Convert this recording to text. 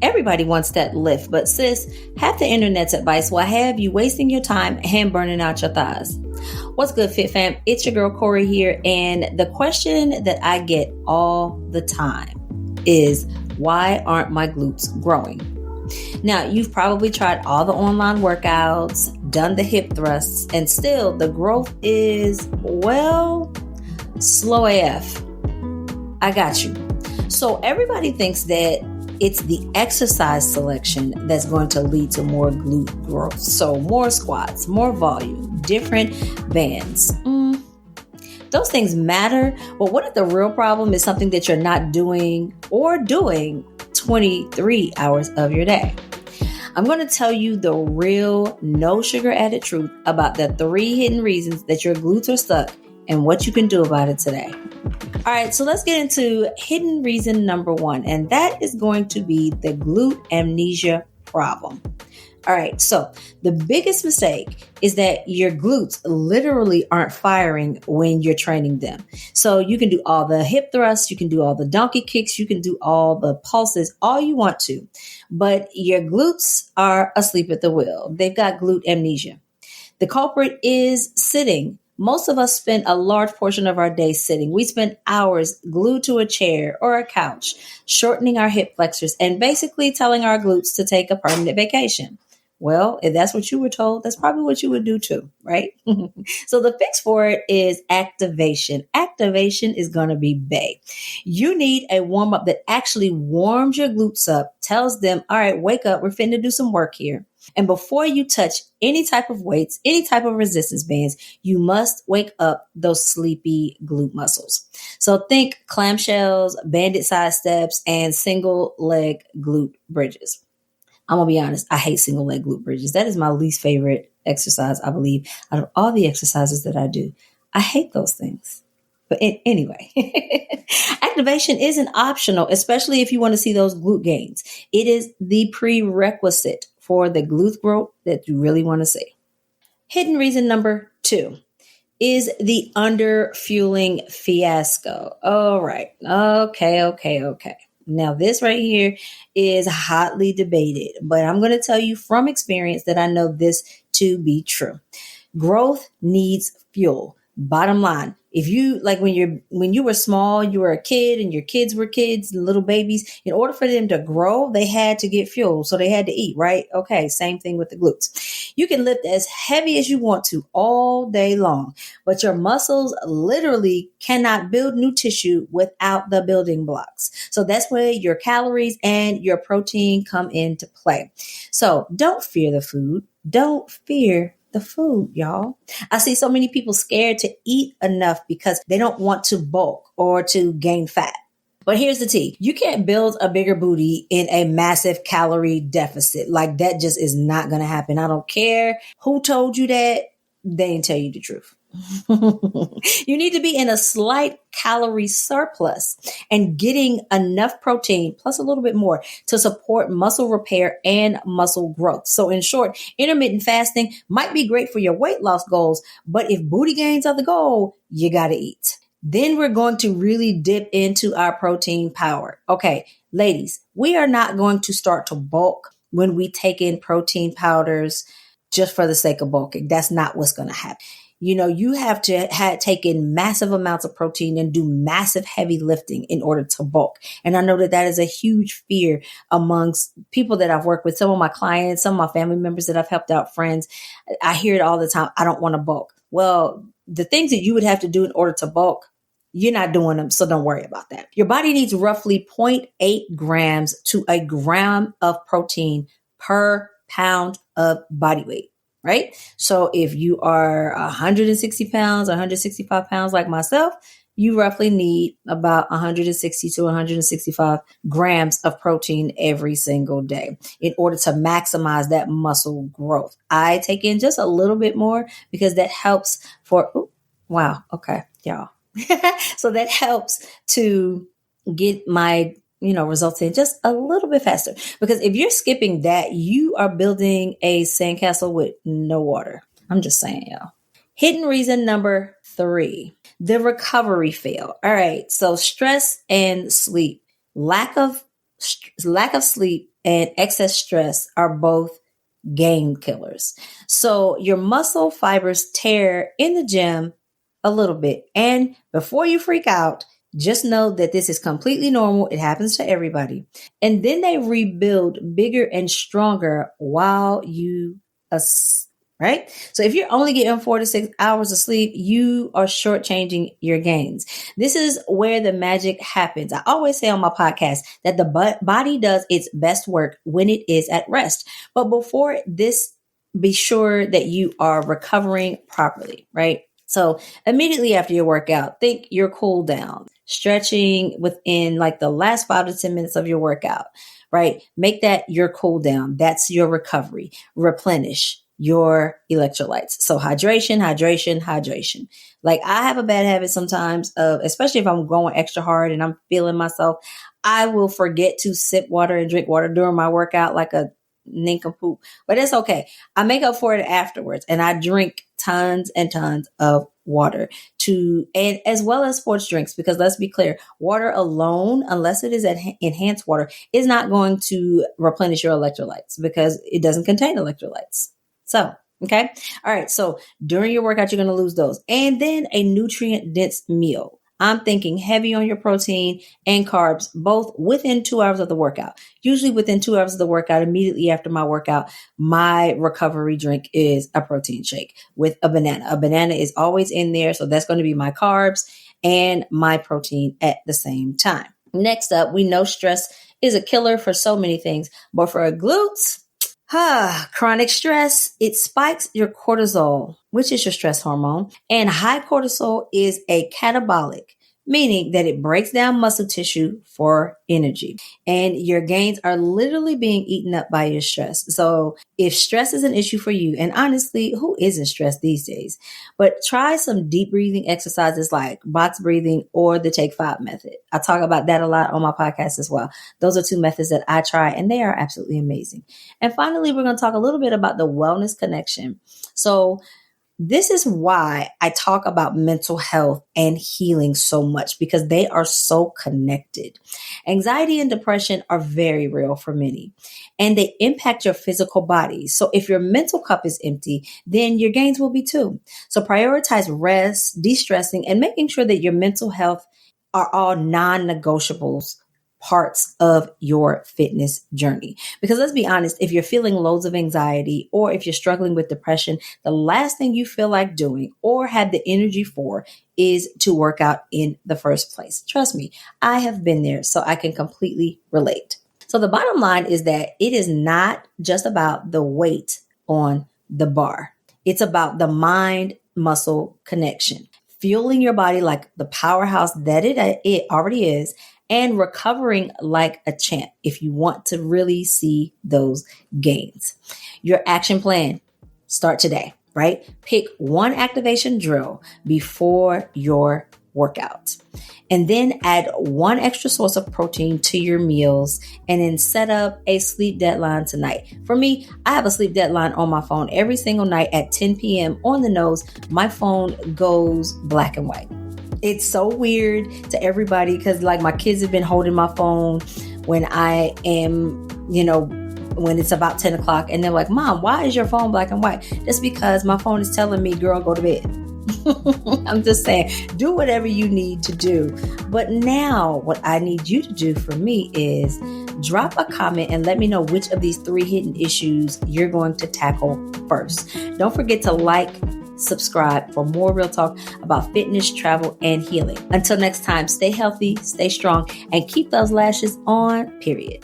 Everybody wants that lift, but sis, half the internet's advice will have you wasting your time and burning out your thighs. What's good, Fit Fam? It's your girl Cori here, and the question that I get all the time is, why aren't my glutes growing? Now, you've probably tried all the online workouts, done the hip thrusts, and still the growth is, well, slow AF. I got you. So everybody thinks that it's the exercise selection that's going to lead to more glute growth. So more squats, more volume, different bands. Those things matter, but what if the real problem is something that you're not doing or doing 23 hours of your day? I'm going to tell you the real, no sugar added truth about the 3 hidden reasons that your glutes are stuck and what you can do about it today. All right, so let's get into hidden reason number 1, and that is going to be the glute amnesia problem. All right, so the biggest mistake is that your glutes literally aren't firing when you're training them. So you can do all the hip thrusts, you can do all the donkey kicks, you can do all the pulses, all you want to, but your glutes are asleep at the wheel. They've got glute amnesia. The culprit is sitting. Most of us spend a large portion of our day sitting. We spend hours glued to a chair or a couch, shortening our hip flexors and basically telling our glutes to take a permanent vacation. Well, if that's what you were told, that's probably what you would do too, right? So the fix for it is activation. Activation is going to be bae. You need a warm up that actually warms your glutes up, tells them, all right, wake up. We're finna do some work here. And before you touch any type of weights, any type of resistance bands, you must wake up those sleepy glute muscles. So think clamshells, bandit side steps, and single leg glute bridges. I'm going to be honest, I hate single leg glute bridges. That is my least favorite exercise, I believe, out of all the exercises that I do. I hate those things. But anyway, activation isn't optional, especially if you want to see those glute gains. It is the prerequisite for the glute growth that you really want to see. Hidden reason number 2 is the under fueling fiasco. All right. Okay. Now this right here is hotly debated, but I'm going to tell you from experience that I know this to be true. Growth needs fuel. Bottom line, if you like when you were small, you were a kid and your kids were kids, little babies, in order for them to grow, they had to get fuel. So they had to eat, right? Okay. Same thing with the glutes. You can lift as heavy as you want to all day long, but your muscles literally cannot build new tissue without the building blocks. So that's where your calories and your protein come into play. So don't fear the food. Don't fear the food, y'all. I see so many people scared to eat enough because they don't want to bulk or to gain fat. But here's the tea. You can't build a bigger booty in a massive calorie deficit. Like that just is not going to happen. I don't care who told you that. They didn't tell you the truth. You need to be in a slight calorie surplus and getting enough protein plus a little bit more to support muscle repair and muscle growth. So in short, intermittent fasting might be great for your weight loss goals, but if booty gains are the goal, you got to eat. Then we're going to really dip into our protein power. Okay, ladies, we are not going to start to bulk when we take in protein powders just for the sake of bulking. That's not what's going to happen. You know, you have to take in massive amounts of protein and do massive heavy lifting in order to bulk. And I know that is a huge fear amongst people that I've worked with, some of my clients, some of my family members that I've helped out, friends. I hear it all the time. I don't want to bulk. Well, the things that you would have to do in order to bulk, you're not doing them. So don't worry about that. Your body needs roughly 0.8 grams to a gram of protein per pound of body weight. Right? So if you are 160 pounds, 165 pounds like myself, you roughly need about 160 to 165 grams of protein every single day in order to maximize that muscle growth. I take in just a little bit more because that helps for, okay, y'all. So that helps to get my results in just a little bit faster. Because if you're skipping that, you are building a sandcastle with no water. I'm just saying, y'all. Hidden reason number 3, the recovery fail. All right. So stress and sleep, lack of sleep and excess stress are both gain killers. So your muscle fibers tear in the gym a little bit. And before you freak out, just know that this is completely normal. It happens to everybody. And then they rebuild bigger and stronger while you right? So if you're only getting 4 to 6 hours of sleep, you are shortchanging your gains. This is where the magic happens. I always say on my podcast that the body does its best work when it is at rest. But before this, be sure that you are recovering properly, right? So immediately after your workout, think your cool down, stretching within like the last 5 to 10 minutes of your workout, right? Make that your cool down. That's your recovery. Replenish your electrolytes. So hydration. Like I have a bad habit sometimes of, especially if I'm going extra hard and I'm feeling myself, I will forget to sip water and drink water during my workout like a nincompoop, but it's okay. I make up for it afterwards and I drink tons and tons of water and as well as sports drinks, because let's be clear, water alone, unless it is enhanced water, is not going to replenish your electrolytes because it doesn't contain electrolytes. So, okay. All right. So during your workout, you're going to lose those. And then a nutrient dense meal. I'm thinking heavy on your protein and carbs, both within 2 hours of the workout. Usually within 2 hours of the workout, immediately after my workout, my recovery drink is a protein shake with a banana. A banana is always in there. So that's going to be my carbs and my protein at the same time. Next up, we know stress is a killer for so many things, but for our glutes, chronic stress, it spikes your cortisol, which is your stress hormone. And high cortisol is a catabolic, meaning that it breaks down muscle tissue for energy. And your gains are literally being eaten up by your stress. So if stress is an issue for you, and honestly, who isn't stressed these days? But try some deep breathing exercises like box breathing or the Take 5 method. I talk about that a lot on my podcast as well. Those are 2 methods that I try and they are absolutely amazing. And finally, we're going to talk a little bit about the wellness connection. So this is why I talk about mental health and healing so much, because they are so connected. Anxiety and depression are very real for many, and they impact your physical body. So if your mental cup is empty, then your gains will be too. So prioritize rest, de-stressing, and making sure that your mental health are all non-negotiables parts of your fitness journey. Because let's be honest, if you're feeling loads of anxiety or if you're struggling with depression, the last thing you feel like doing or have the energy for is to work out in the first place. Trust me, I have been there, so I can completely relate. So the bottom line is that it is not just about the weight on the bar. It's about the mind-muscle connection, fueling your body like the powerhouse that it already is, and recovering like a champ if you want to really see those gains. Your action plan, start today, right? Pick one activation drill before your workout. And then add one extra source of protein to your meals, and then set up a sleep deadline tonight. For me, I have a sleep deadline on my phone every single night at 10 p.m. on the nose. My phone goes black and white. It's so weird to everybody because like my kids have been holding my phone when I am, when it's about 10 o'clock, and they're like, Mom, why is your phone black and white? That's because my phone is telling me, girl, go to bed. I'm just saying, do whatever you need to do. But now what I need you to do for me is drop a comment and let me know which of these 3 hidden issues you're going to tackle first. Don't forget to like, subscribe for more real talk about fitness, travel, and healing. Until next time, stay healthy, stay strong, and keep those lashes on, period.